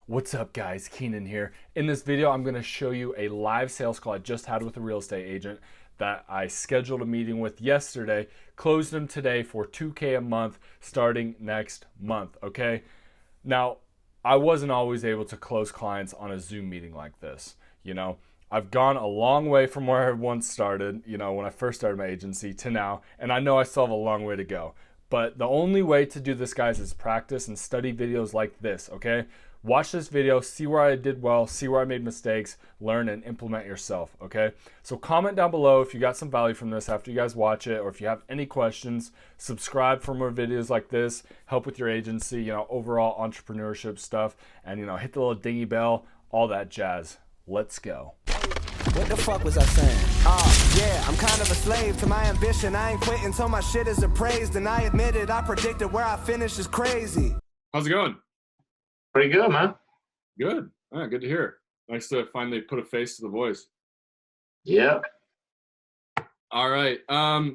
What's up guys, Keenan here. In this video, I'm gonna show you a live sales call I just had with a real estate agent that I scheduled a meeting with yesterday, closed them today for 2K a month starting next month, okay? Now, I wasn't always able to close clients on a Zoom meeting like this, you know? I've gone a long way from where I once started, when I first started my agency to now, and I know I still have a long way to go. But the only way to do this, guys, is practice and study videos like this, okay? Watch this video, see where I did well, see where I made mistakes, learn and implement yourself, okay? So comment down below if you got some value from this after you guys watch it, or if you have any questions. Subscribe for more videos like this, help with your agency, overall entrepreneurship stuff, and hit the little dingy bell, all that jazz. Let's go. What the fuck was I saying? Yeah, I'm kind of a slave to my ambition. I ain't quitting till my shit is appraised. And I admit it, I predicted where I finish is crazy. How's it going? Pretty good, man. Good. Good to hear. Nice to finally put a face to the voice. Yep. All right.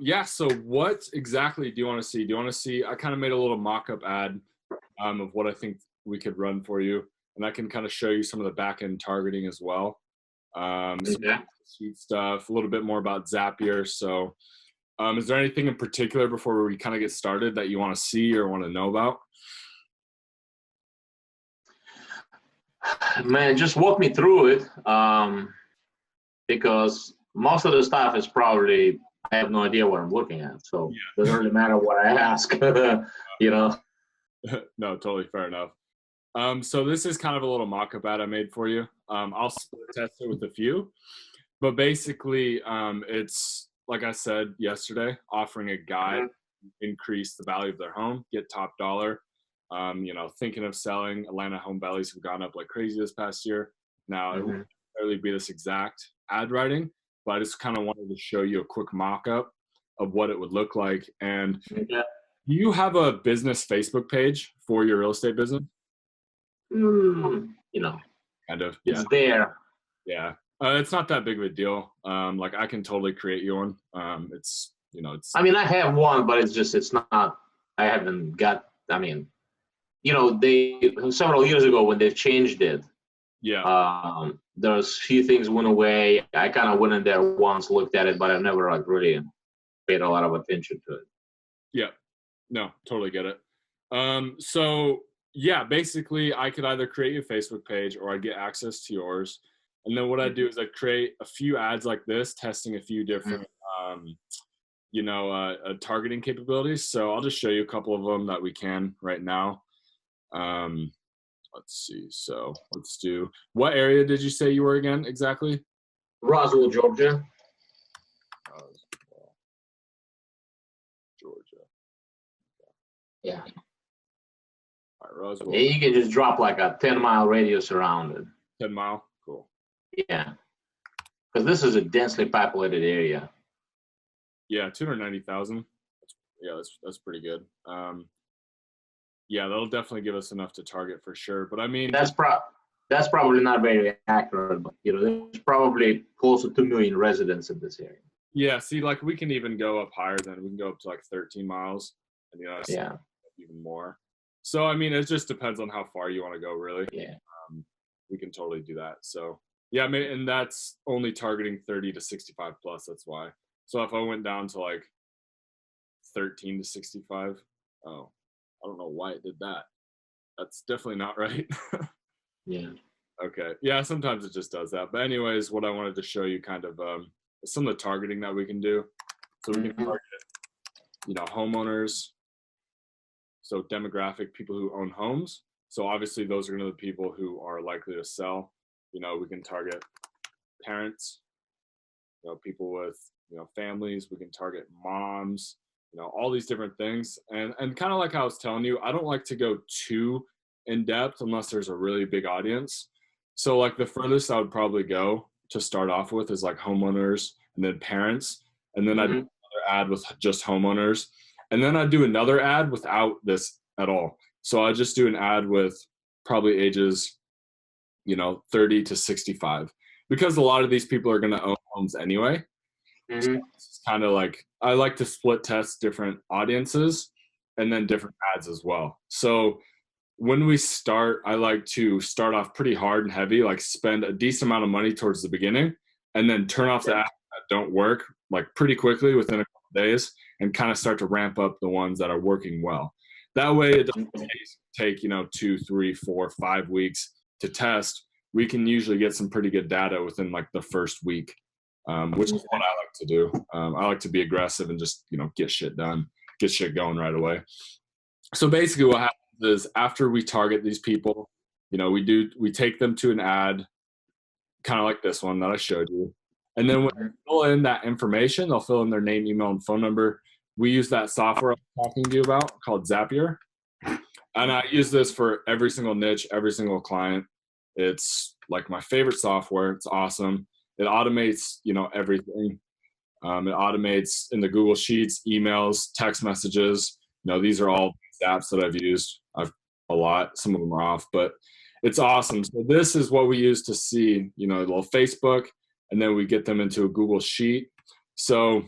Yeah, so what exactly do you want to see? Do you want to see, I kind of made a little mock-up ad of what I think we could run for you. And I can kind of show you some of the back-end targeting as well. Some sweet stuff, a little bit more about Zapier. So is there anything in particular before we kind of get started that you want to see or want to know about? Man, just walk me through it, because most of the stuff is probably, I have no idea what I'm looking at. So it doesn't really matter what I ask, No, totally fair enough. So this is kind of a little mock-up ad I made for you. I'll split test it with a few, but basically it's, like I said yesterday, offering a guide, increase the value of their home, get top dollar. Thinking of selling. Atlanta home values have gone up like crazy this past year. Now, it won't necessarily be this exact ad writing, but I just kind of wanted to show you a quick mock-up of what it would look like. And do you have a business Facebook page for your real estate business? Kind of. It's there. Yeah. It's not that big of a deal. Like I can totally create you one. It's. I mean, I have one, but it's not, I haven't got, they, several years ago when they changed it, there's few things went away. I kind of went in there once, looked at it, but I never like really paid a lot of attention to it. Yeah. No, totally get it. So yeah, basically I could either create you a Facebook page or I'd get access to yours. And then what I do is I create a few ads like this, testing a few different, targeting capabilities. So I'll just show you a couple of them that we can right now. Let's see. So let's do, what area did you say you were again exactly? Roswell, Georgia. Georgia. Yeah. All right, Roswell. Yeah, you can just drop like a 10-mile radius around it. 10 mile. Cool. Yeah. Because this is a densely populated area. Yeah, 290,000. Yeah, that's pretty good. Yeah, that'll definitely give us enough to target for sure. But I mean, that's probably not very accurate, but there's probably close to 2 million residents in this area. Yeah, see, like we can even go up higher than, we can go up to like 13 miles, and even more. So I mean, it just depends on how far you want to go, really. Yeah. We can totally do that. So yeah, and that's only targeting 30 to 65 plus. That's why. So if I went down to like 13 to 65, I don't know why it did that. That's definitely not right. Yeah. Okay. Yeah, sometimes it just does that. But anyways, what I wanted to show you kind of some of the targeting that we can do. So we can target, homeowners. So demographic, people who own homes. So obviously those are going to be the people who are likely to sell. We can target parents, people with, families. We can target moms, all these different things. And kind of like I was telling you, I don't like to go too in depth unless there's a really big audience. So like the furthest I would probably go to start off with is like homeowners and then parents. And then I'd do another ad with just homeowners. And then I'd do another ad without this at all. So I just do an ad with probably ages, 30 to 65, because a lot of these people are going to own homes anyway. So it's kind of like, I like to split test different audiences and then different ads as well. So when we start, I like to start off pretty hard and heavy, like spend a decent amount of money towards the beginning, and then turn off the apps that don't work like pretty quickly within a couple days, and kind of start to ramp up the ones that are working well. That way it doesn't take, 2, 3, 4, 5 weeks to test. We can usually get some pretty good data within like the first week, which is what I like to do. I like to be aggressive and just, get shit done, get shit going right away. So basically what happens is after we target these people, we take them to an ad, kind of like this one that I showed you. And then when they fill in that information, they'll fill in their name, email, and phone number. We use that software I'm talking to you about called Zapier. And I use this for every single niche, every single client. It's like my favorite software. It's awesome. It automates, everything. It automates in the Google Sheets, emails, text messages. These are all apps that I've used. I've a lot. Some of them are off, but it's awesome. So this is what we use to see, a little Facebook, and then we get them into a Google Sheet. So,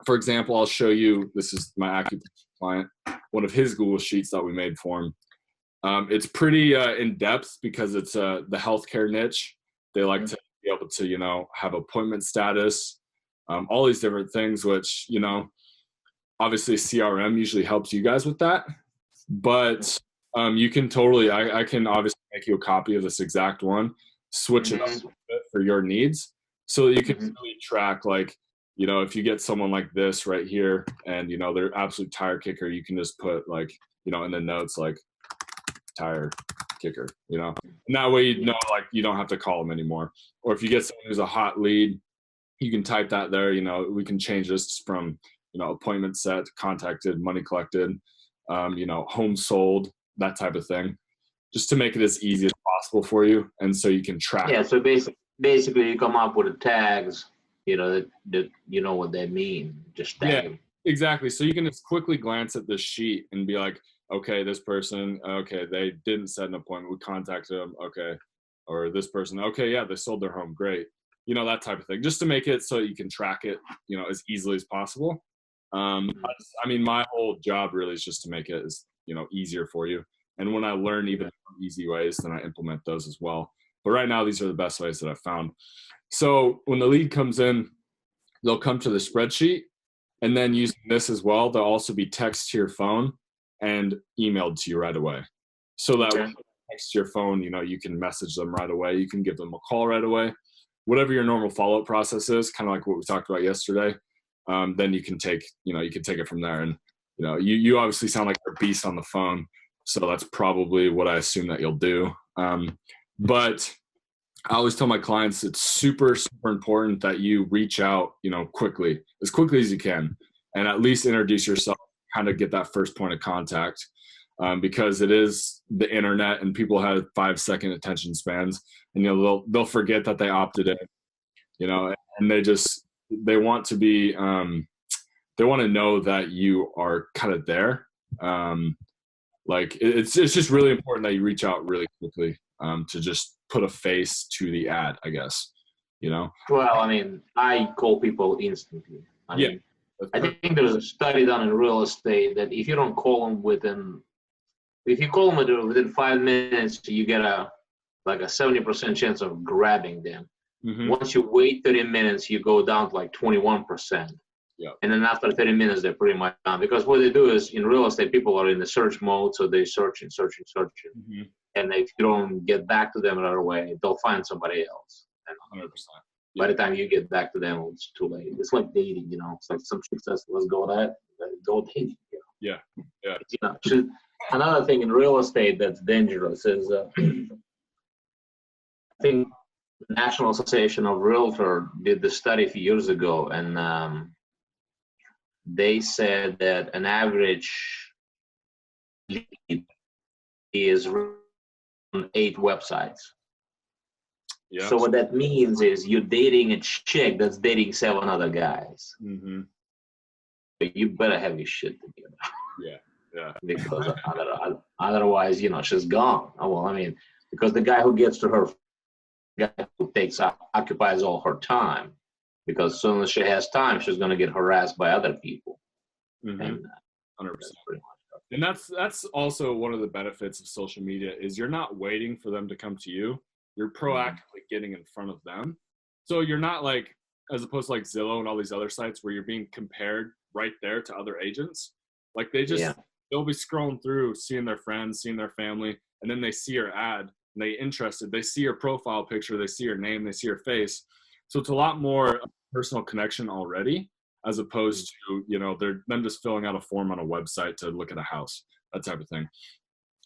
for example, I'll show you. This is my acupuncture client, one of his Google Sheets that we made for him. It's pretty in depth because it's the healthcare niche. They like to be able to, have appointment status, all these different things, which, obviously CRM usually helps you guys with that. But you can totally, I can obviously make you a copy of this exact one, switch it up a little bit for your needs so that you can really track, like, if you get someone like this right here and, they're absolute tire kicker, you can just put like, in the notes, like tire kicker, and that way, like you don't have to call them anymore. Or if you get someone who's a hot lead, you can type that there, we can change this from, appointment set, contacted, money collected, home sold, that type of thing, just to make it as easy as possible for you. And so you can track. Yeah. So basically you come up with the tags, that you know what they mean. Just tag them. Exactly. So you can just quickly glance at this sheet and be like, okay, this person, okay, they didn't set an appointment. We contacted them. Okay. Or this person, okay, yeah, they sold their home. Great. That type of thing, just to make it so you can track it, as easily as possible. My whole job really is just to make it as, easier for you. And when I learn even easy ways, then I implement those as well. But right now, these are the best ways that I've found. So when the lead comes in, they'll come to the spreadsheet, and then using this as well, they'll also be text to your phone and emailed to you right away. So that when you text to your phone, you can message them right away. You can give them a call right away. Whatever your normal follow-up process is, kind of like what we talked about yesterday, then you can take it from there. And, you obviously sound like a beast on the phone. So that's probably what I assume that you'll do. But I always tell my clients it's super, super important that you reach out, quickly as you can, and at least introduce yourself, kind of get that first point of contact, because it is the internet and people have 5-second attention spans, and they'll forget that they opted in, and they want to be, they want to know that you are kind of there. Like it's just really important that you reach out really quickly, to just put a face to the ad, I guess, Well, I call people instantly. I think there's a study done in real estate that if you don't call them within 5 minutes, you get a 70% chance of grabbing them. Once you wait 30 minutes, you go down to like 21%. Yeah. And then after 30 minutes, they're pretty much done. Because what they do is, in real estate, people are in the search mode, so they searching. And if you don't get back to them right away, they'll find somebody else. And 100%. By the time you get back to them, it's too late. It's like dating, It's like some chick says, "Let's go go dating." Yeah. Another thing in real estate that's dangerous is, I think the National Association of Realtors did the study a few years ago, and they said that an average lead is on 8 websites. Yeah. So what that means is you're dating a chick that's dating 7 other guys. You better have your shit together. Yeah. Because otherwise, she's gone. Because the guy who gets to her, guy who occupies all her time, because as soon as she has time, she's going to get harassed by other people. And 100%. that's pretty much And that's also one of the benefits of social media is you're not waiting for them to come to you. You're proactively getting in front of them. So you're not like, as opposed to like Zillow and all these other sites where you're being compared right there to other agents. Like they'll be scrolling through, seeing their friends, seeing their family, and then they see your ad and they interested. They see your profile picture, they see your name, they see your face. So it's a lot more personal connection already, as opposed to, you know, they're them just filling out a form on a website to look at a house, that type of thing.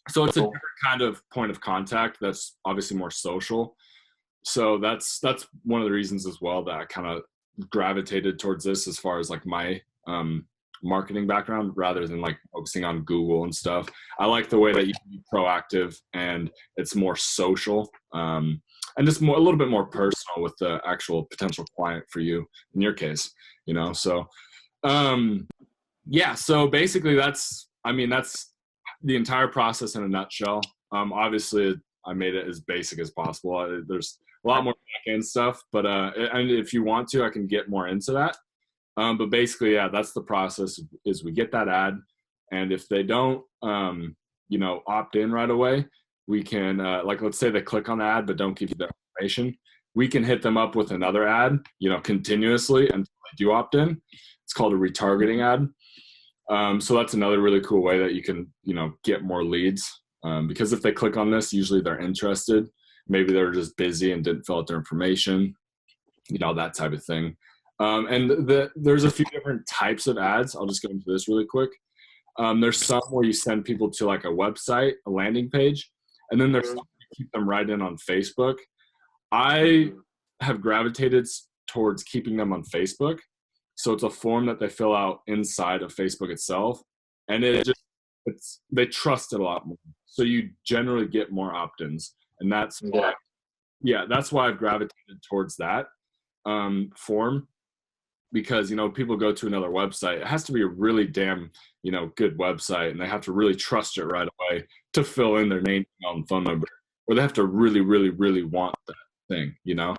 So it's a different kind of point of contact that's obviously more social. So that's one of the reasons as well that I kind of gravitated towards this as far as like my marketing background rather than like focusing on Google and stuff. I like the way that you can be proactive and it's more social and just a little bit more personal with the actual potential client for you in your case, you know? So yeah, so basically that's the entire process in a nutshell. Obviously I made it as basic as possible. There's a lot more back-end stuff, but and if you want to, I can get more into that. But basically, yeah, that's the process is we get that ad. And if they don't, you know, opt in right away, we can, like, let's say they click on the ad, but don't give you the information. We can hit them up with another ad, you know, continuously until they do opt in. It's called a retargeting ad. So that's another really cool way that you can, you know, get more leads. Because if they click on this, usually they're interested. Maybe they're just busy and didn't fill out their information, you know, that type of thing. And there's a few different types of ads. I'll just go into this really quick. There's some where you send people to like a website, a landing page, and then there's some you keep them right in on Facebook. I have gravitated towards keeping them on Facebook. So it's a form that they fill out inside of Facebook itself. And they trust it a lot more. So you generally get more opt-ins. And that's why, that's why I've gravitated towards that form. Because, you know, people go to another website. It has to be a really damn, you know, good website. And they have to really trust it right away to fill in their name and phone number. Or they have to really, really, really want that thing, you know?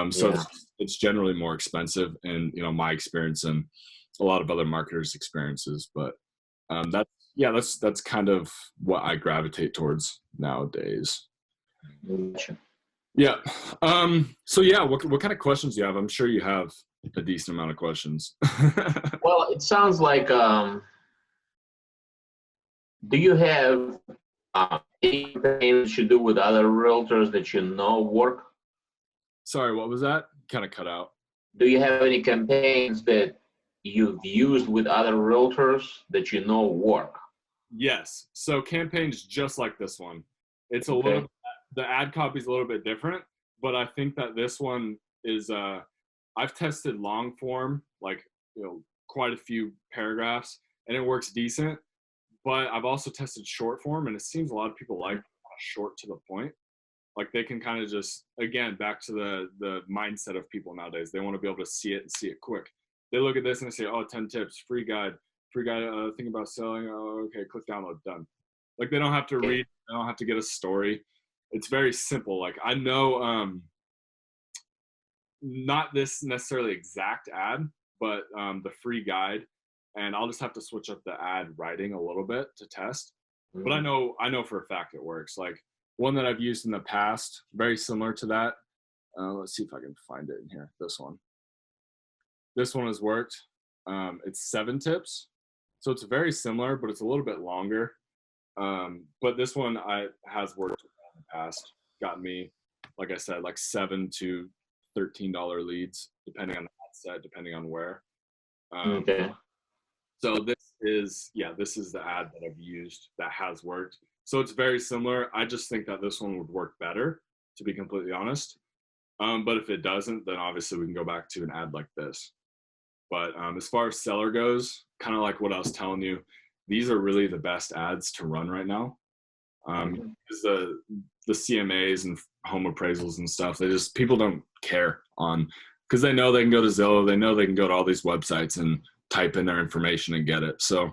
So it's generally more expensive in, you know, my experience and a lot of other marketers' experiences. But that's kind of what I gravitate towards nowadays. Yeah. So yeah, what kind of questions do you have? I'm sure you have a decent amount of questions. Well, it sounds like, do you have any campaigns you do with other realtors that you know work? Sorry, what was that? Kind of cut out. Do you have any campaigns that you've used with other realtors that you know work? Yes. So campaigns just like this one. It's a little, the ad copy is a little bit different, but I think that this one is, I've tested long form, like, you know, quite a few paragraphs, and it works decent. But I've also tested short form, and it seems a lot of people like short to the point. Like they can kind of just, again, back to the mindset of people nowadays. They want to be able to see it and see it quick. They look at this and they say, oh, 10 tips, free guide, think about selling. Oh, okay, click download, done. Like they don't have to read, they don't have to get a story. It's very simple. Like I know, not this necessarily exact ad, but the free guide. And I'll just have to switch up the ad writing a little bit to test. But I know for a fact it works. Like one that I've used in the past, very similar to that. Let's see if I can find it in here. This one has worked. It's 7 tips. So it's very similar, but it's a little bit longer. But this one has worked in the past. Gotten me, like I said, like $7 to $13 leads, depending on the ad set, depending on where. So this is the ad that I've used that has worked. So it's very similar. I just think that this one would work better, to be completely honest. But if it doesn't, then obviously we can go back to an ad like this. But as far as seller goes, kind of like what I was telling you, these are really the best ads to run right now. Because the CMAs and home appraisals and stuff, people don't care on, because they know they can go to Zillow, they know they can go to all these websites and type in their information and get it. So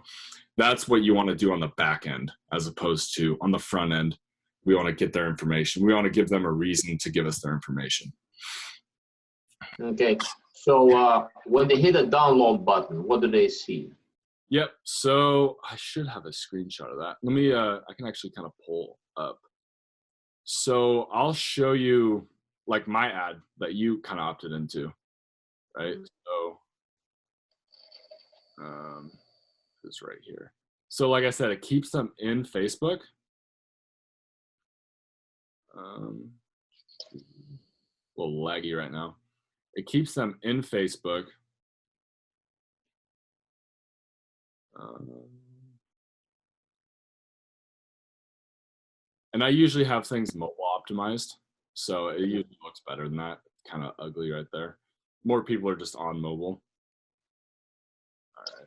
that's what you want to do on the back end, as opposed to on the front end. We want to get their information. We want to give them a reason to give us their information. Okay. So when they hit a download button, what do they see? Yep. So I should have a screenshot of that. Let me, I can actually kind of pull up. So I'll show you like my ad that you kind of opted into, right? So, it's right here. So like I said, it keeps them in Facebook. A little laggy right now. It keeps them in Facebook. And I usually have things mobile optimized, so it usually looks better than that. Kind of ugly right there. More people are just on mobile. All right.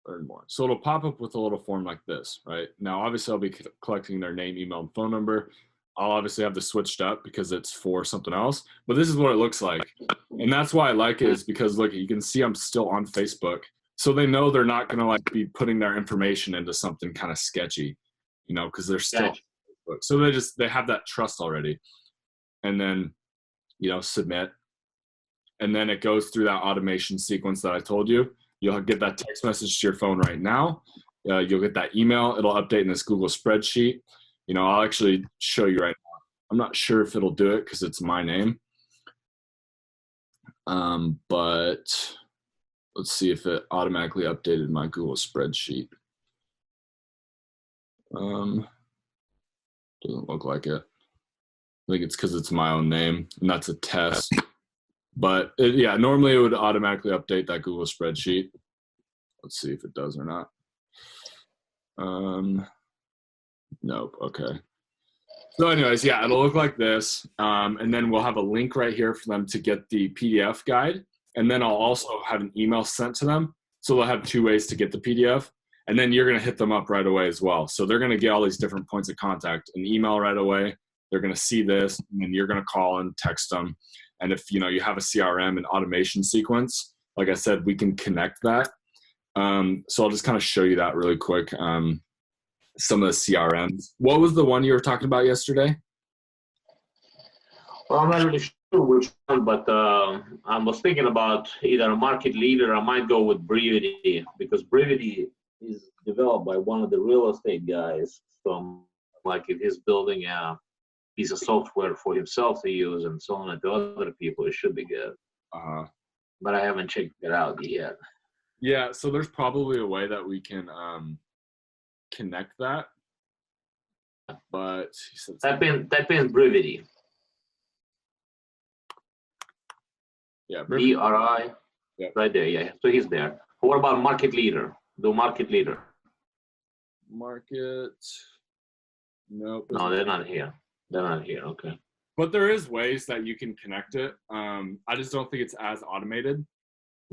Learn more. So it'll pop up with a little form like this, right? Now, obviously, I'll be collecting their name, email, and phone number. I'll obviously have this switched up because it's for something else, but this is what it looks like. And that's why I like it, is because look, you can see I'm still on Facebook. So they know they're not going to like be putting their information into something kind of sketchy, you know, because they're still on Facebook. So they have that trust already. And then, you know, submit. And then it goes through that automation sequence that I told you. You'll get that text message to your phone right now. You'll get that email. It'll update in this Google spreadsheet. You know, I'll actually show you right now. I'm not sure if it'll do it because it's my name. But let's see if it automatically updated my Google spreadsheet. Doesn't look like it. I think it's because it's my own name, and that's a test. But yeah, normally it would automatically update that Google spreadsheet. Let's see if it does or not. Nope. Okay. So anyways, yeah, it'll look like this. And then we'll have a link right here for them to get the PDF guide. And then I'll also have an email sent to them. So they'll have 2 ways to get the PDF. And then you're going to hit them up right away as well. So they're going to get all these different points of contact, an email right away. They're going to see this, and then you're going to call and text them. And if you know you have a CRM and automation sequence, like I said, we can connect that. So I'll just kind of show you that really quick. Some of the CRMs. What was the one you were talking about yesterday? Well, I'm not really sure which one, but I was thinking about either a market leader. I might go with Brevity, because Brevity is developed by one of the real estate guys. So, like, if he's building a piece of software for himself to use and so on, and to other people, it should be good. But I haven't checked it out yet. Yeah, so there's probably a way that we can connect that. But he said type in Brevity. Yeah, BRI. Yeah. Right there, yeah. So he's there. What about market leader? Do market leader. Market. Nope. No, they're not here. They're not here. Okay. But there is ways that you can connect it. I just don't think it's as automated.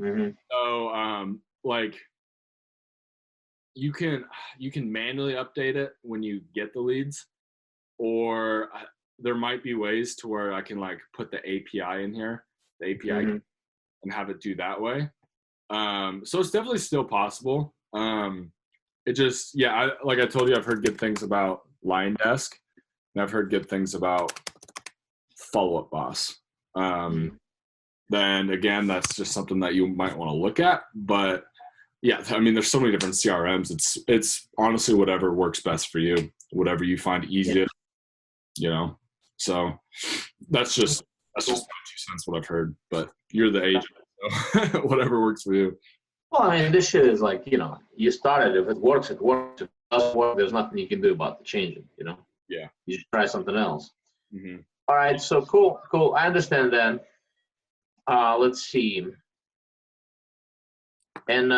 So, like, you can manually update it when you get the leads, or there might be ways to where I can like put the API in here, the API, and have it do that way. So it's definitely still possible. It just, yeah, like I told you, I've heard good things about LionDesk, and I've heard good things about Follow Up Boss. Then again, that's just something that you might want to look at. But yeah, I mean, there's so many different CRMs. It's honestly whatever works best for you, whatever you find easiest, you know. So that's just my 2 cents what I've heard. But you're the agent, so whatever works for you. Well, I mean, this shit is like, you know, you started. If it works, it works. If it doesn't work, there's nothing you can do about the changing, you know. Yeah. You should try something else. All right. So cool. I understand then. Let's see. And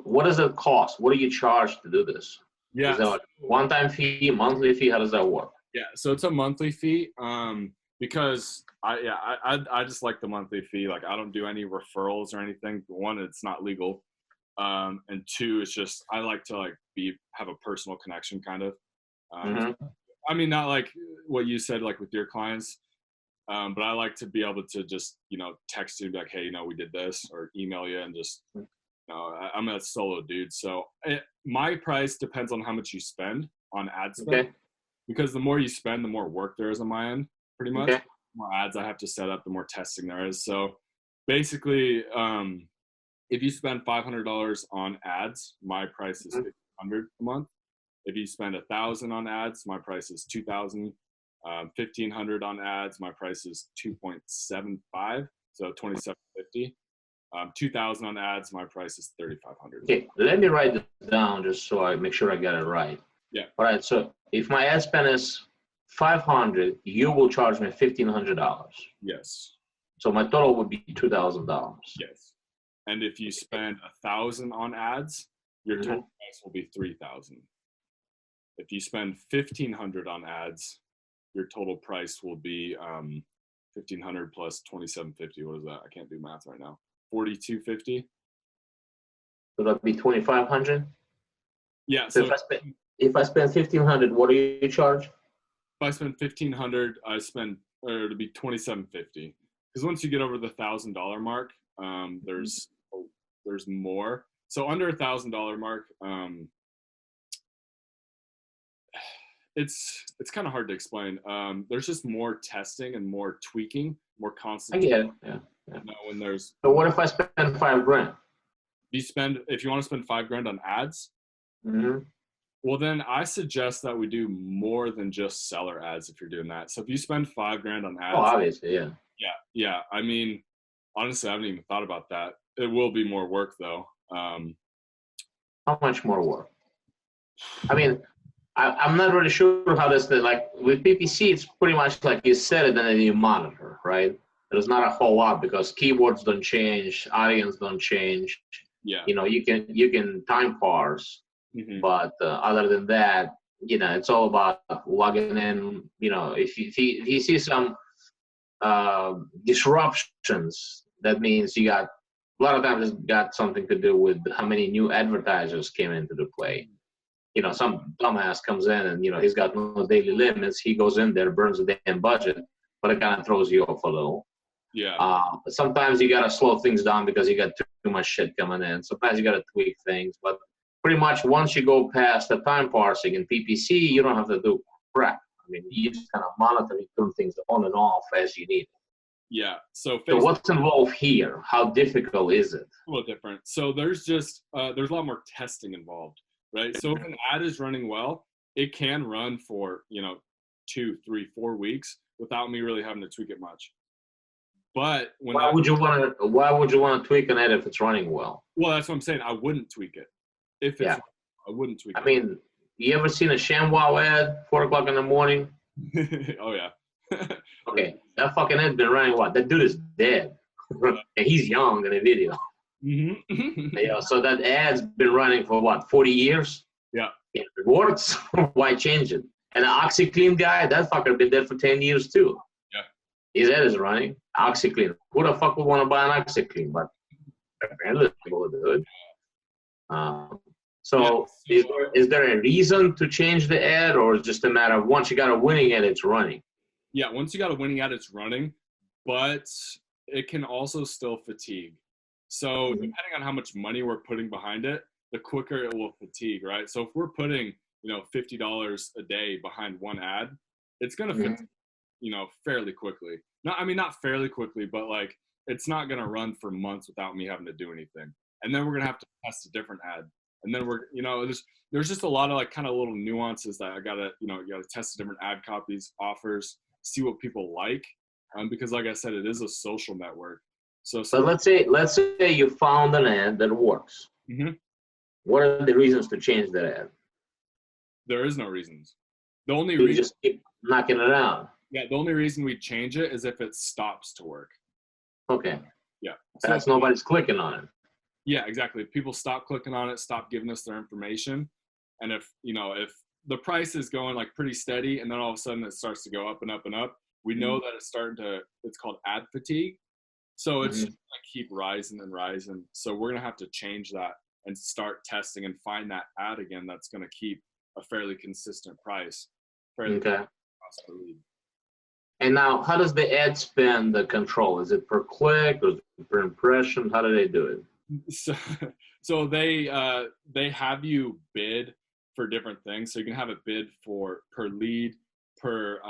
what does it cost? What do you charge to do this? Yeah. Is that like a one-time fee, monthly fee? How does that work? Yeah. So it's a monthly fee. Because I just like the monthly fee. Like, I don't do any referrals or anything. One, it's not legal. And 2, it's just, I like to like have a personal connection kind of. I mean, not like what you said, like with your clients. But I like to be able to just, you know, text you like, hey, you know, we did this, or email you and just, you know, I'm a solo dude. So my price depends on how much you spend on ad spend, because the more you spend, the more work there is on my end, pretty much. The more ads I have to set up, the more testing there is. So Basically, if you spend $500 on ads, my price is $1,500 a month. If you spend 1,000 on ads, my price is 2,000. 1,500 on ads, my price is 2.75, so 2,750. 2,000 on ads, my price is 3,500. Okay, let me write this down just so I make sure I get it right. Yeah. All right. So if my ad spend is 500, you will charge me $1,500. Yes. So my total would be $2,000. Yes. And if you spend 1,000 on ads, your total price will be 3,000. If you spend 1,500 on ads, your total price will be 1,500 plus 2,750. What is that? I can't do math right now. 4,250. So that'd be 2,500. Yeah. So if I spend 1,500, what do you charge? If I spend 1,500, it'll be 2,750. Because once you get over the $1,000 mark, there's more. So under $1,000 mark, it's kind of hard to explain. There's just more testing and more tweaking, more constant. I get it. Yeah. When there's. So what if I spend $5,000? If you want to spend $5,000 on ads, well then I suggest that we do more than just seller ads if you're doing that. So if you spend $5,000 on ads, obviously, yeah. Yeah. I mean, honestly, I haven't even thought about that. It will be more work though. How much more work? I mean, I'm not really sure how this, like with PPC, it's pretty much like you set it and then you monitor, right? There's not a whole lot because keywords don't change, audience don't change. Yeah. You can time parse, but other than that, it's all about logging in. If you see some disruptions, that means you got a lot of times it's got something to do with how many new advertisers came into the play. Some dumbass comes in and he's got no daily limits. He goes in there, burns the damn budget, but it kind of throws you off a little. Yeah. But sometimes you gotta slow things down because you got too much shit coming in. Sometimes you gotta tweak things, but pretty much once you go past the time parsing in PPC, you don't have to do crap. I mean, you just kind of monitor and turn things on and off as you need. Yeah. So what's involved here? How difficult is it? A little different. So there's just there's a lot more testing involved, right? So if an ad is running well, it can run for 2, 3, 4 weeks without me really having to tweak it much. But why would you want to tweak an ad if it's running well? Well, that's what I'm saying. I wouldn't tweak it if it's. I wouldn't tweak it. I mean, you ever seen a ShamWow ad 4 o'clock in the morning? Oh yeah. Okay, that fucking ad's been running. What? That dude is dead, and he's young in the video. So that ad's been running for what, 40 years? Yeah. If it works, why change it? And the OxyClean guy, that fucker been dead for 10 years too. His ad is running. OxyClean. Who the fuck would want to buy an OxyClean? But apparently people do it. So is there a reason to change the ad, or is it just a matter of once you got a winning ad, it's running? Yeah, once you got a winning ad, it's running, but it can also still fatigue. So depending on how much money we're putting behind it, the quicker it will fatigue, right? So if we're putting, $50 a day behind one ad, it's going to fatigue, fairly quickly. Not fairly quickly, but like it's not going to run for months without me having to do anything. And then we're going to have to test a different ad. And then there's just a lot of like kind of little nuances that you gotta test different ad copies, offers, see what people like. Because like I said, it is a social network. So let's say you found an ad that works. What are the reasons to change that ad? There is no reasons. The only you reason just keep knocking it out. Yeah, the only reason we change it is if it stops to work. Okay. Yeah. That's nobody's clicking on it. Yeah, exactly. If people stop clicking on it, stop giving us their information, and if the price is going like pretty steady, and then all of a sudden it starts to go up and up and up, we know that it's called ad fatigue. So it's just gonna keep rising and rising. So we're gonna have to change that and start testing and find that ad again that's gonna keep a fairly consistent price. Okay. And now, how does the ad spend control? Is it per click or per impression? How do they do it? So they have you bid for different things. So you can have it bid for per lead, per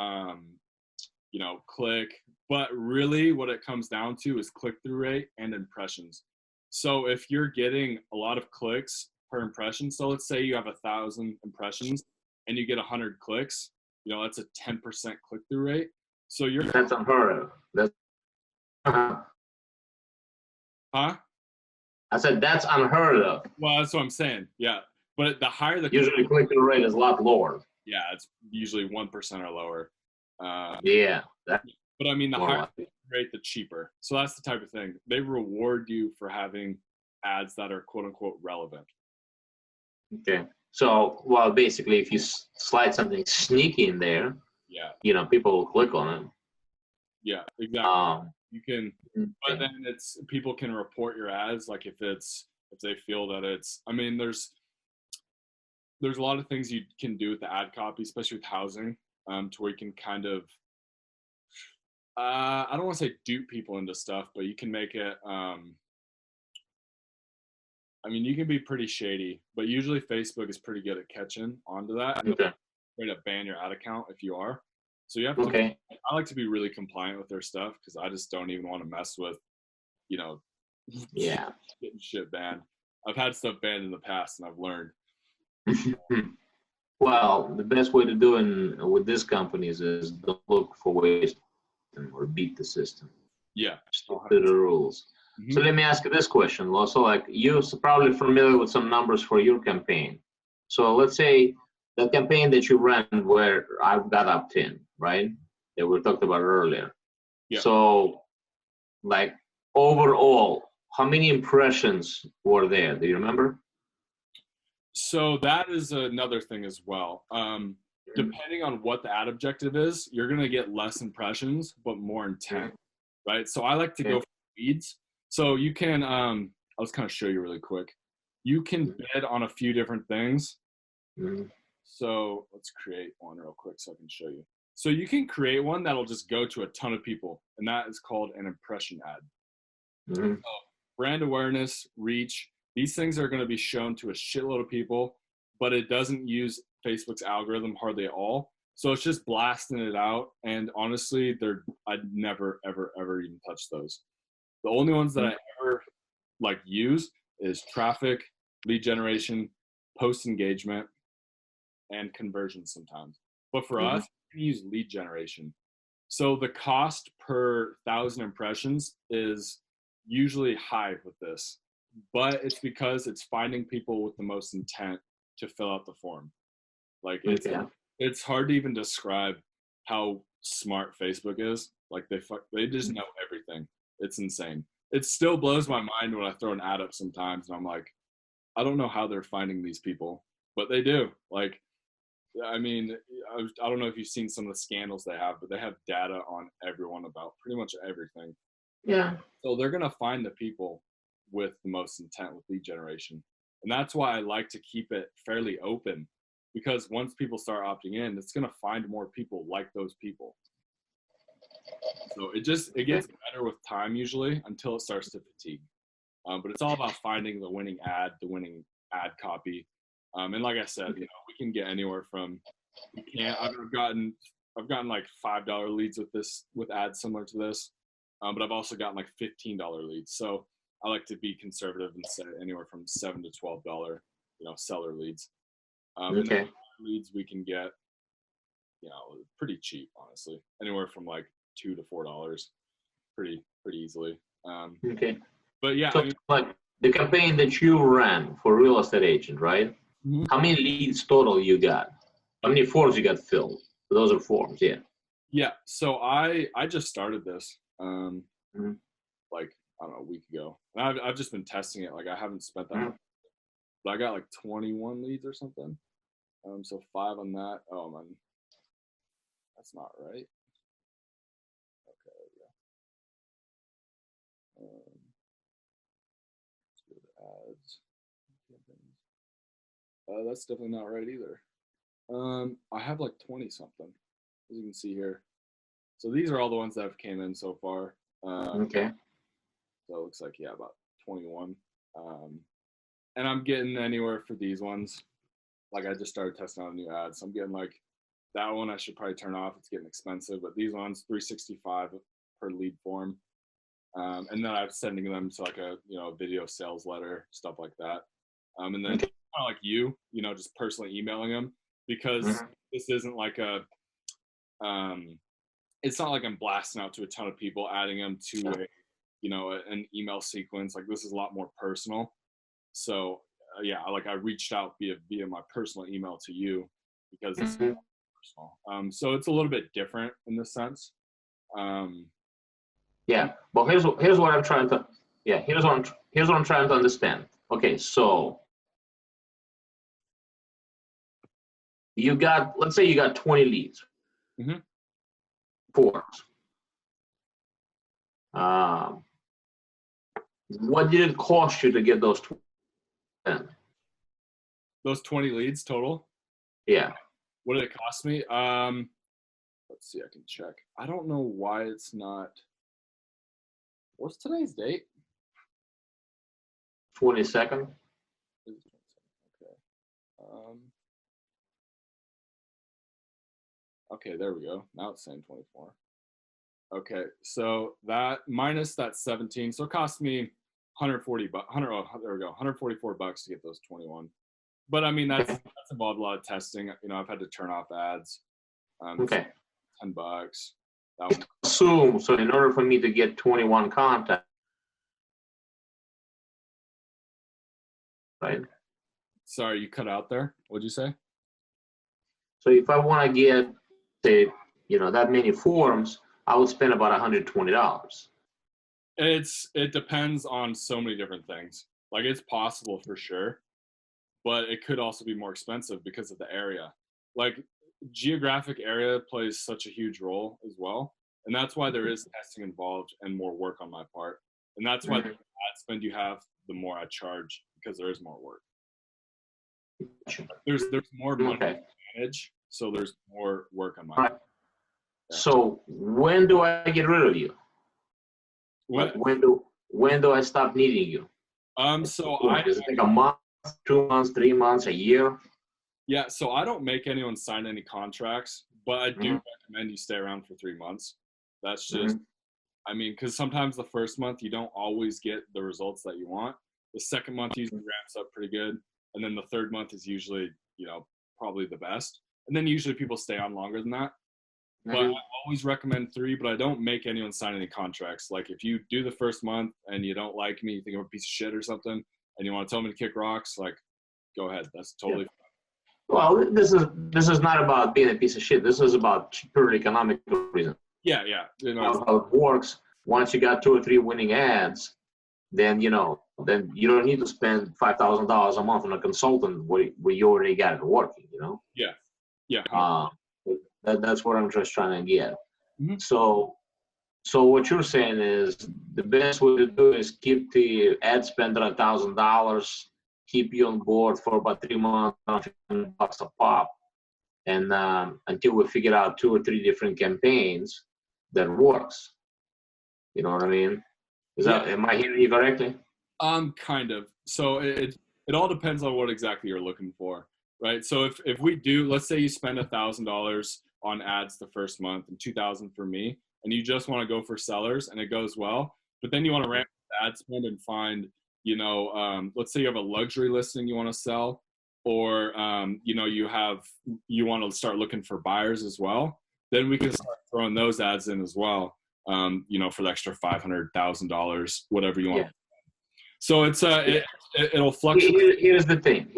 click, But really what it comes down to is click-through rate and impressions. So if you're getting a lot of clicks per impression, so let's say you have 1,000 impressions and you get 100 clicks, you know, that's a 10% click-through rate. So you're That's unheard of. That's huh? I said that's unheard of. Well, that's what I'm saying. Yeah. But the higher the Usually click-through rate is a lot lower. yeah, it's usually 1% or lower. Yeah. That, But I mean, the more higher likely. the rate, the cheaper. So that's the type of thing. They reward you for having ads that are quote unquote relevant. Okay. So, well, basically, if you slide something sneaky in there, Yeah. you know, people will click on it. Yeah, exactly. You can, but Okay. then it's people can report your ads. Like if they feel that it's, I mean, there's a lot of things you can do with the ad copy, especially with housing, to where you can kind of, I don't want to say dupe people into stuff, but you can make it, I mean, you can be pretty shady, but usually Facebook is pretty good at catching onto that. And Okay. they're going to ban your ad account if you are. So you have to, Okay. I like to be really compliant with their stuff because I just don't even want to mess with, you know, Yeah. getting shit banned. I've had stuff banned in the past and I've learned. Well, the best way to do it with these companies is don't look for ways or beat the system. Yeah. Stick to the rules. Mhm. So let me ask you this question, Lo. So like you're probably familiar with some numbers for your campaign. So let's say the campaign that you ran where I've got opt-in, right? That we talked about earlier. Yeah. So like overall, how many impressions were there? Do you remember? So that is another thing as well. Depending on what the ad objective is, you're going to get less impressions, but more intent, right? So I like to go for leads. So you can, I'll just kind of show you really quick. You can bid on a few different things. Mhm. So let's create one real quick so I can show you. So you can create one that'll just go to a ton of people, and that is called an impression ad. Mhm. Brand awareness, reach, these things are going to be shown to a shitload of people, but it doesn't use Facebook's algorithm hardly at all. So it's just blasting it out. And honestly, I'd never, ever, ever even touch those. The only ones that I ever like use is traffic, lead generation, post engagement, and conversion sometimes. But for us, we use lead generation. So the cost per 1,000 impressions is usually high with this, but it's because it's finding people with the most intent to fill out the form. Like it's hard to even describe how smart Facebook is. Like they just know everything. It's insane. It still blows my mind when I throw an ad up sometimes and I'm like, I don't know how they're finding these people, but they do. Like, I mean, I don't know if you've seen some of the scandals they have, but they have data on everyone about pretty much everything. Yeah. So they're going to find the people with the most intent with lead generation. And that's why I like to keep it fairly open, because once people start opting in, it's going to find more people like those people. So it gets better with time usually until it starts to fatigue. But it's all about finding the winning ad copy. And like I said, you know, we can get anywhere from I've gotten like $5 leads with ads similar to this. But I've also gotten like $15 leads. So I like to be conservative and say anywhere from $7 to $12, you know, seller leads. And then leads we can get, you know, pretty cheap, honestly, anywhere from like $2 to $4, pretty easily. But yeah, So I mean, like the campaign that you ran for real estate agent, right? Mhm. How many leads total you got? How many forms you got filled? Those are forms, yeah. Yeah, so I just started this Mhm. like I don't know, a week ago. And I've just been testing it. Like I haven't spent that much, but I got like 21 leads or something. So 5 on that. Oh man, that's not right. Okay, there we go. Let's go to ads. That's definitely not right either. I have like 20 something, as you can see here. So these are all the ones that have came in so far. So it looks like, yeah, about 21. And I'm getting anywhere for these ones. Like I just started testing out a new ad. So I'm getting like that one I should probably turn off. It's getting expensive. But these ones, $365 per lead form. And then I'm sending them to like a, you know, video sales letter, stuff like that. And then kind of like you know, just personally emailing them, because this isn't like a, it's not like I'm blasting out to a ton of people, adding them to a, you know, an email sequence. Like this is a lot more personal. So yeah, like I reached out via my personal email to you because it's personal. So it's a little bit different in this sense. Yeah, but here's what I'm trying to, here's what I'm trying to understand. Okay, so you got, let's say you got 20 leads. Forms. What did it cost you to get those 20? Those 20 leads total? Yeah. What did it cost me? Let's see, I can check. I don't know why it's not. What's today's date? 22nd. Okay. Okay, there we go. Now it's saying 24. Okay, so that minus that 17, so it cost me 140 bucks. There we go, 144 bucks to get those 21. But I mean, that's involved a lot of testing. You know, I've had to turn off ads. Okay. 10 bucks. So in order for me to get 21 contacts, right? Sorry, you cut out there. What'd you say? So if I want to get, say, you know, that many forms, I would spend about $120. It depends on so many different things. Like it's possible for sure, but it could also be more expensive because of the area. Like geographic area plays such a huge role as well. And that's why there is testing involved and more work on my part. And that's why the more ad spend you have, the more I charge, because there is more work. There's more money to manage, so there's more work on my part. Yeah. So when do I get rid of you? What? When do I stop needing you? So Does it take a month, 2 months, 3 months, a year? Yeah, so I don't make anyone sign any contracts, but I do recommend you stay around for 3 months. That's just, I mean, because sometimes the first month you don't always get the results that you want. The second month usually ramps up pretty good, and then the third month is usually, you know, probably the best. And then usually people stay on longer than that. But I always recommend 3, but I don't make anyone sign any contracts. Like if you do the first month and you don't like me, you think I'm a piece of shit or something, and you want to tell me to kick rocks, like, go ahead. That's totally fine. Well, this is not about being a piece of shit. This is about pure economic reasons. Yeah. You know, how it works. Once you got 2 or 3 winning ads, then you don't need to spend $5,000 a month on a consultant where you already got it working. You know. Yeah. That's what I'm just trying to get. So what you're saying is the best way to do is keep the ad spend at $1,000, keep you on board for about 3 months, $100 a pop, and until we figure out 2 or 3 different campaigns that works. You know what I mean? Am I hearing you correctly? Kind of. So it all depends on what exactly you're looking for, right? So if we do, let's say you spend $1,000 on ads the first month and $2,000 for me, and you just want to go for sellers and it goes well, but then you want to ramp the ad spend and find, you know, let's say you have a luxury listing you want to sell, or you know, you want to start looking for buyers as well, then we can start throwing those ads in as well, you know, for the extra $500,000, whatever you want. So it's it'll fluctuate. Here's the thing.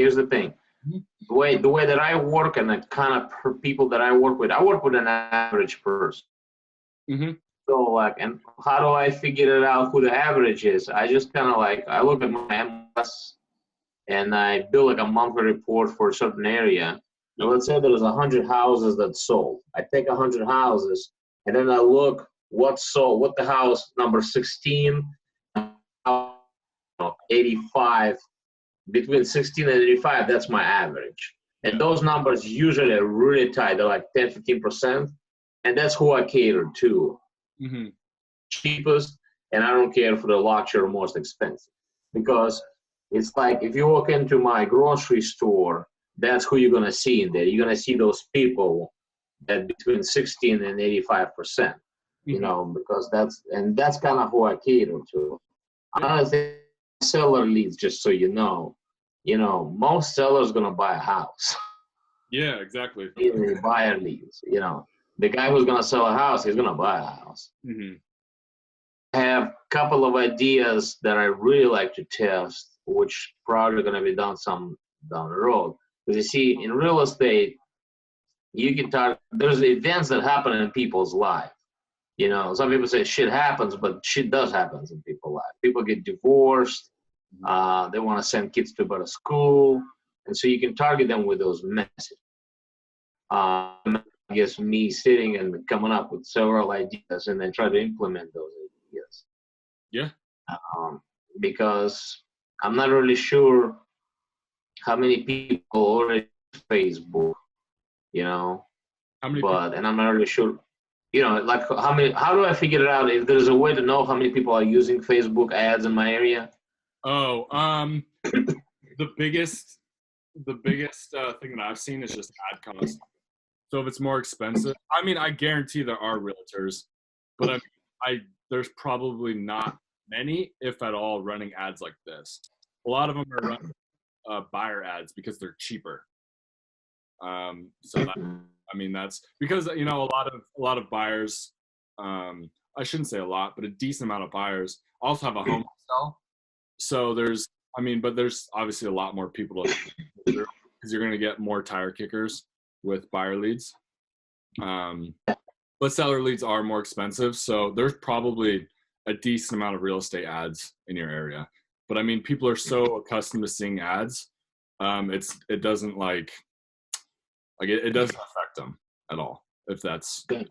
The way that I work and the kind of people that I work with an average person. So like, and how do I figure it out who the average is? I just kind of like, I look at my MLS and I build like a monthly report for a certain area. And let's say there's 100 houses that sold. I take 100 houses and then I look what sold, what the house number 16, 85, between 16 and 85, that's my average. And those numbers usually are really tight. They're like 10, 15%. And that's who I cater to. Cheapest, and I don't care for the luxury or most expensive. Because it's like if you walk into my grocery store, that's who you're going to see in there. You're going to see those people that between 16 and 85%. you know, because that's kind of who I cater to. Another thing, seller leads, just so you know, most sellers gonna buy a house. Yeah, exactly. Even buyer leads, you know, the guy who's gonna sell a house, he's gonna buy a house. Mm-hmm. I have a couple of ideas that I really like to test, which probably gonna be done some down the road. Because you see, in real estate, you can talk. There's events that happen in people's life. You know, some people say shit happens, but shit does happen in people's life. People get divorced. They want to send kids to better school, and so you can target them with those messages. I guess me sitting and coming up with several ideas and then try to implement those ideas. Yeah. Because I'm not really sure how many people already use Facebook, you know. How many? And I'm not really sure, you know, like how do I figure it out? If there's a way to know how many people are using Facebook ads in my area? Oh, the biggest thing that I've seen is just ad cost. So if it's more expensive, I mean, I guarantee there are realtors, but there's probably not many, if at all, running ads like this. A lot of them are running buyer ads because they're cheaper. So that, I mean, that's because, you know, a lot of buyers, I shouldn't say a lot, but a decent amount of buyers also have a home to sell. So there's obviously a lot more people to because you're going to get more tire kickers with buyer leads. But seller leads are more expensive. So there's probably a decent amount of real estate ads in your area. But I mean, people are so accustomed to seeing ads. It doesn't it doesn't affect them at all. If that's kind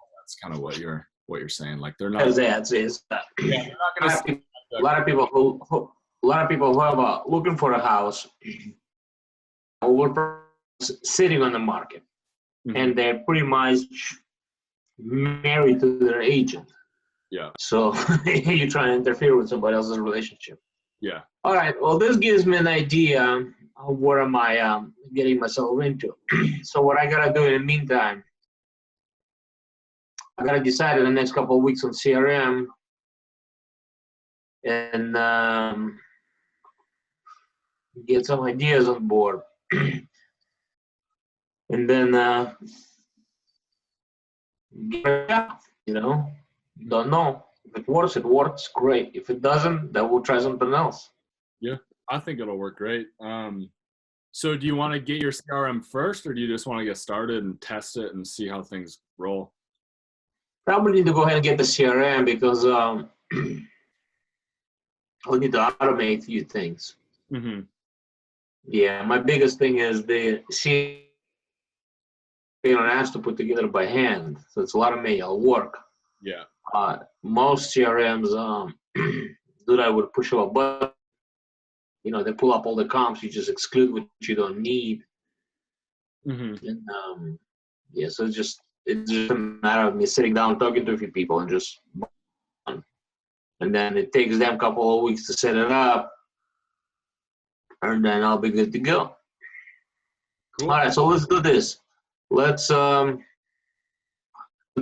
of what you're saying. Like they're not. As ads is. Yeah, they're not going to. A lot of people who are looking for a house or sitting on the market, and they're pretty much married to their agent. Yeah. So you try to interfere with somebody else's relationship. Yeah. All right. Well, this gives me an idea of what am I getting myself into. So what I gotta do in the meantime, I gotta decide in the next couple of weeks on CRM, and get some ideas on board, and then you know, don't know. If it works, great. If it doesn't, then we'll try something else. Yeah, I think it'll work great. So do you want to get your CRM first, or do you just want to get started and test it and see how things roll? Probably need to go ahead and get the CRM because I'll need to automate a few things. Mm-hmm. Yeah, my biggest thing is the CRM has to put together by hand, so it's a lot of manual work. Yeah. Most CRMs do that with push of a button. You know, they pull up all the comps. You just exclude what you don't need. Mm-hmm. And yeah, so it's just a matter of me sitting down, talking to a few people, and just, and then it takes them a couple of weeks to set it up, and then I'll be good to go. Cool. All right, so let's do this. Let's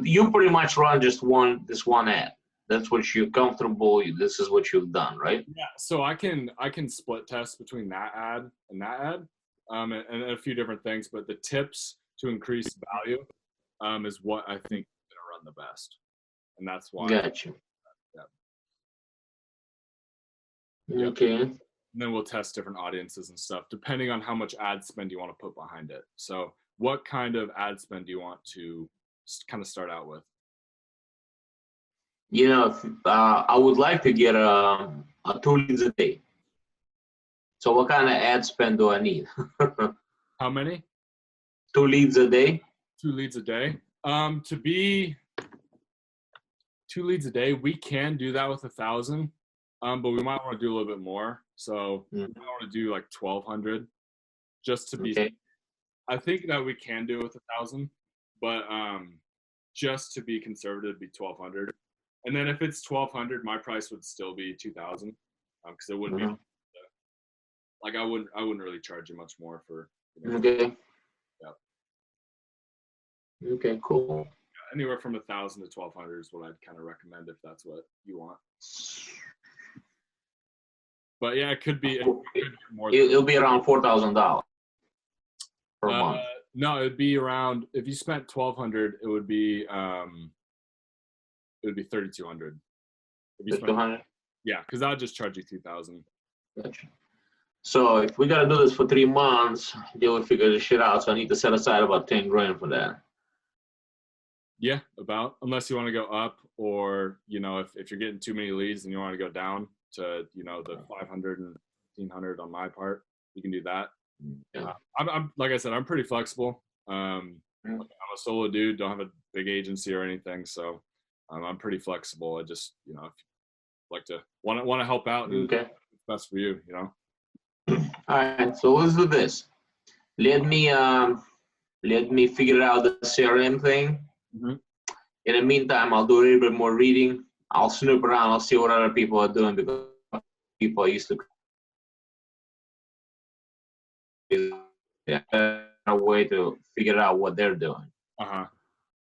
you pretty much run just this one ad. That's what you're comfortable. This is what you've done, right? Yeah. So I can split test between that ad and that ad, and a few different things. But the tips to increase value is what I think is going to run the best, and that's why. Gotcha. Yeah. Okay. And then we'll test different audiences and stuff depending on how much ad spend you want to put behind it. So what kind of ad spend do you want to kind of start out with? You know, I would like to get a 2 leads a day. So what kind of ad spend do I need? How many? 2 leads a day. 2 leads a day. To be 2 leads a day, we can do that with 1,000, but we might want to do a little bit more. So we might want to do like 1,200, just to be. Okay. I think that we can do it with 1,000, but just to be conservative, be 1,200. And then if it's 1,200, my price would still be 2,000, because it wouldn't be like I wouldn't really charge you much more for. Okay. Yeah. Okay. Cool. anywhere from 1,000 to 1,200 is what I'd kind of recommend if that's what you want. But yeah, it could be more. It'll be around $4,000 per month. No, it'd be around, if you spent 1,200, it would be 3,200. If you spent, 200. yeah, because I'll just charge you 2,000. Gotcha. So if we gotta do this for 3 months, you'll figure this shit out. So I need to set aside about 10 grand for that. Yeah, about, unless you want to go up, or if you're getting too many leads and you want to go down to the 500 and 1,500 on my part, you can do that. Yeah. I'm like I said, I'm pretty flexible. I'm a solo dude, don't have a big agency or anything, so I'm pretty flexible. I just if you like to want to help out, and Okay. it's best for you, All right. So let's do this. Let me figure out the CRM thing. Mm-hmm. In the meantime, I'll do a little bit more reading. I'll snoop around. I'll see what other people are doing, because people I used to. A way to figure out what they're doing.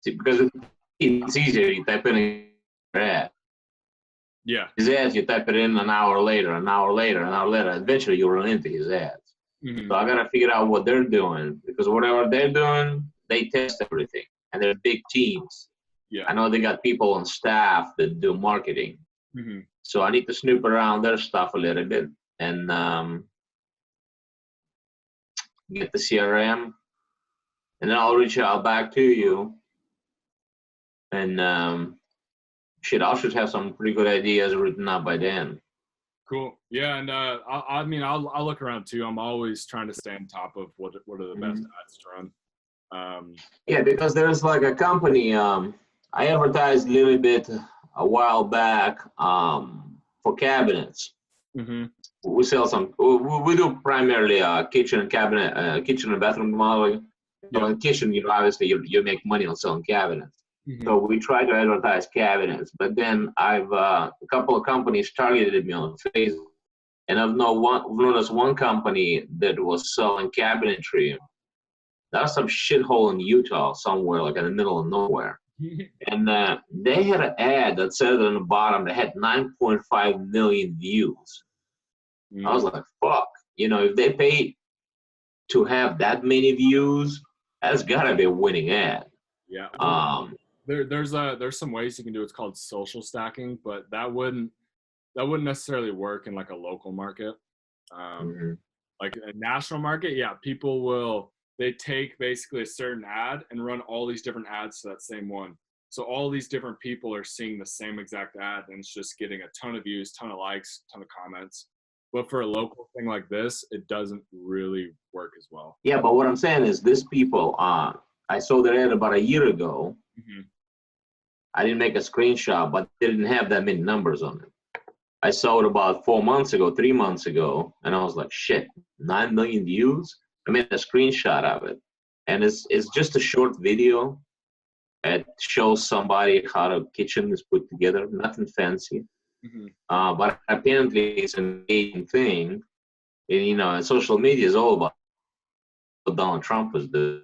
See, because it's easier. You type in an ad. Yeah. His ads, you type it in an hour later. Eventually, you'll run into his ads. Mm-hmm. So I gotta figure out what they're doing, because whatever they're doing, they test everything, and they're big teams. Yeah. I know they got people on staff that do marketing. Mm-hmm. So I need to snoop around their stuff a little bit and get the CRM, and then I'll reach out back to you. And I should have some pretty good ideas written up by then. Cool. Yeah, and I'll look around too. I'm always trying to stay on top of what are the best ads to run. Yeah, because there's like a company I advertised a little bit a while back for cabinets. Mm-hmm. We sell some. We do primarily kitchen and cabinet, kitchen and bathroom remodeling. Yeah. In kitchen, obviously you make money on selling cabinets. Mm-hmm. So we try to advertise cabinets. But then a couple of companies targeted me on Facebook, and I've noticed one company that was selling cabinetry. That's some shithole in Utah somewhere, like in the middle of nowhere. And they had an ad that said on the bottom that had 9.5 million views. I was like, fuck. If they pay to have that many views, that's gotta be a winning ad. Yeah. There's some ways you can do it. It's called social stacking, but that wouldn't necessarily work in like a local market. Like a national market, yeah, they take basically a certain ad and run all these different ads to that same one. So all these different people are seeing the same exact ad, and it's just getting a ton of views, ton of likes, ton of comments. But for a local thing like this, it doesn't really work as well. Yeah, but what I'm saying is these people, I saw their ad about a year ago. Mm-hmm. I didn't make a screenshot, but they didn't have that many numbers on it. I saw it about 3 months ago, and I was like, shit, 9 million views? I made a screenshot of it. And it's just a short video. It shows somebody how the kitchen is put together, nothing fancy. Mm-hmm. But apparently it's an engaging thing. And, social media is all about what Donald Trump was doing.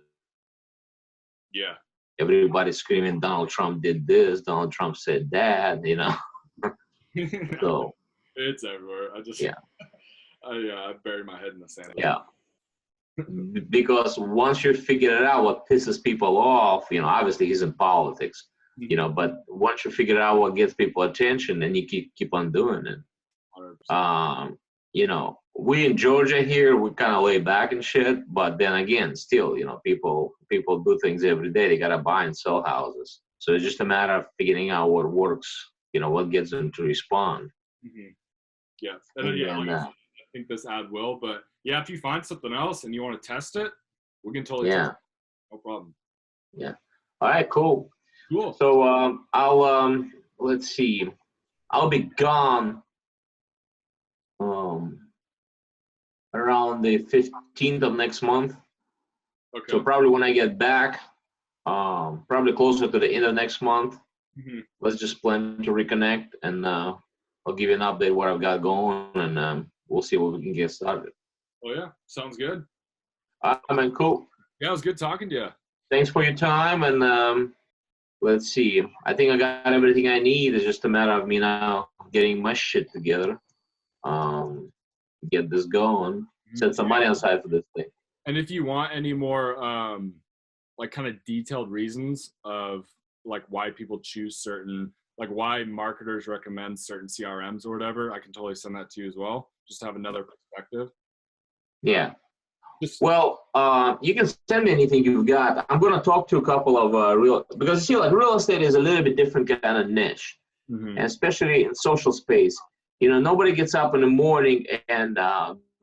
Yeah. Everybody's screaming, Donald Trump did this, Donald Trump said that, So it's everywhere. I bury my head in the sand. Yeah. Because once you figure it out, what pisses people off, obviously he's in politics, but once you figure out what gets people attention, then you keep on doing it. 100%. We in Georgia here, we kind of lay back and shit, but then again, still, people do things every day. They got to buy and sell houses. So it's just a matter of figuring out what works, what gets them to respond. Mm-hmm. Yeah. I think this ad will, but yeah, if you find something else and you want to test it, we can totally test it. No problem. Yeah. All right, cool. So let's see. I'll be gone around the 15th of next month. Okay. So probably when I get back, probably closer to the end of next month, let's just plan to reconnect, and I'll give you an update what I've got going, and we'll see what we can get started. Oh yeah, sounds good. Man, cool. Yeah, it was good talking to you. Thanks for your time, and let's see. I think I got everything I need. It's just a matter of me now getting my shit together. Get this going. Set some money aside for this thing. And if you want any more like kind of detailed reasons of like why people choose certain, like why marketers recommend certain CRMs or whatever, I can totally send that to you as well. Just to have another perspective. Yeah. Just, Well, you can send me anything you've got. I'm going to talk to a couple of because you see, like real estate is a little bit different kind of niche, and especially in social space. You know, nobody gets up in the morning and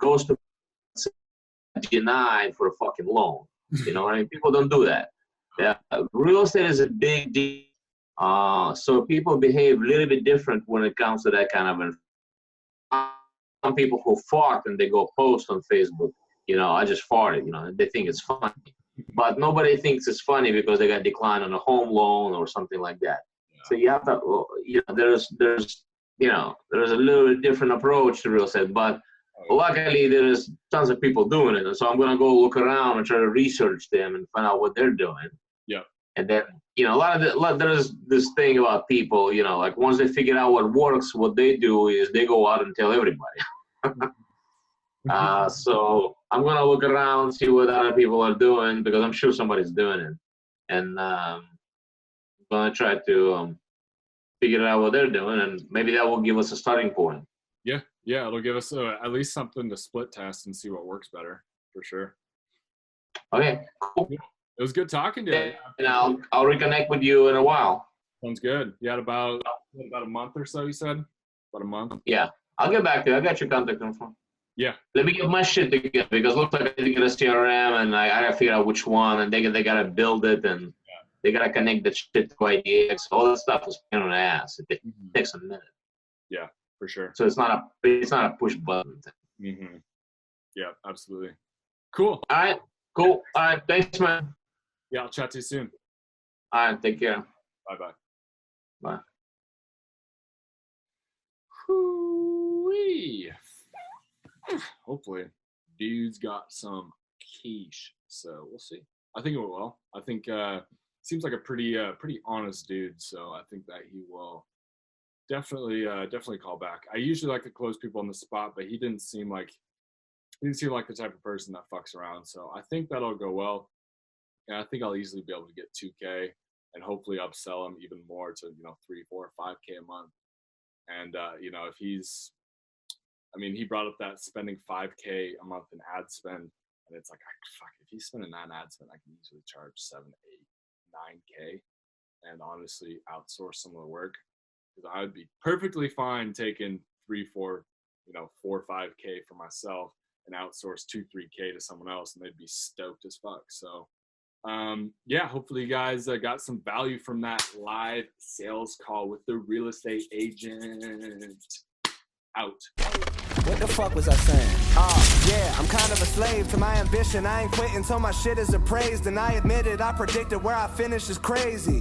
goes to denied for a fucking loan. You know what I mean? People don't do that. Yeah, real estate is a big deal. So people behave a little bit different when it comes to that kind of. Some people who fart and they go post on Facebook. You know, I just farted. You know, they think it's funny, but nobody thinks it's funny because they got declined on a home loan or something like that. Yeah. So you have to, you know, there's a little bit different approach to real estate, but luckily there's tons of people doing it. And so I'm gonna go look around and try to research them and find out what they're doing. Yeah. And then, you know, there's this thing about people, you know, like once they figure out what works, what they do is they go out and tell everybody. So I'm gonna look around, see what other people are doing because I'm sure somebody's doing it, and I'm gonna try to figure out what they're doing, and maybe that will give us a starting point. Yeah, it'll give us at least something to split test and see what works better for sure. Okay, cool. It was good talking to you. And I'll reconnect with you in a while. Sounds good. You had about a month or so, you said? About a month? Yeah, I'll get back to you. I got your contact info. Yeah. Let me get my shit together because it looks like I need to get a CRM and I gotta figure out which one, and they gotta build it, and they gotta connect the shit to IDX. All that stuff is pain on the ass. It takes a minute. Yeah, for sure. So it's not a push button thing. Yeah, absolutely. Cool. All right. Cool. All right. Thanks, man. Yeah, I'll chat to you soon. All right. Take care. Bye-bye. Bye. Hoo-wee. Hopefully, dude's got some quiche, so we'll see. I think it will. I think seems like a pretty honest dude, so I think that he will definitely call back. I usually like to close people on the spot, but he didn't seem like the type of person that fucks around. So I think that'll go well, and I think I'll easily be able to get 2K and hopefully upsell him even more to 3, 4, 5K a month. And you know, if he's he brought up that spending 5K a month in ad spend, and it's like, fuck, if he's spending that in ad spend, I can easily charge 7, 8, 9K, and honestly outsource some of the work, because I would be perfectly fine taking 3, 4, 4, 5K for myself and outsource 2, 3K to someone else, and they'd be stoked as fuck. So, yeah, hopefully you guys got some value from that live sales call with the real estate agent. Out. What the fuck was I saying? Yeah, I'm kind of a slave to my ambition. I ain't quitting till my shit is appraised, and I admit it, I predicted where I finish is crazy.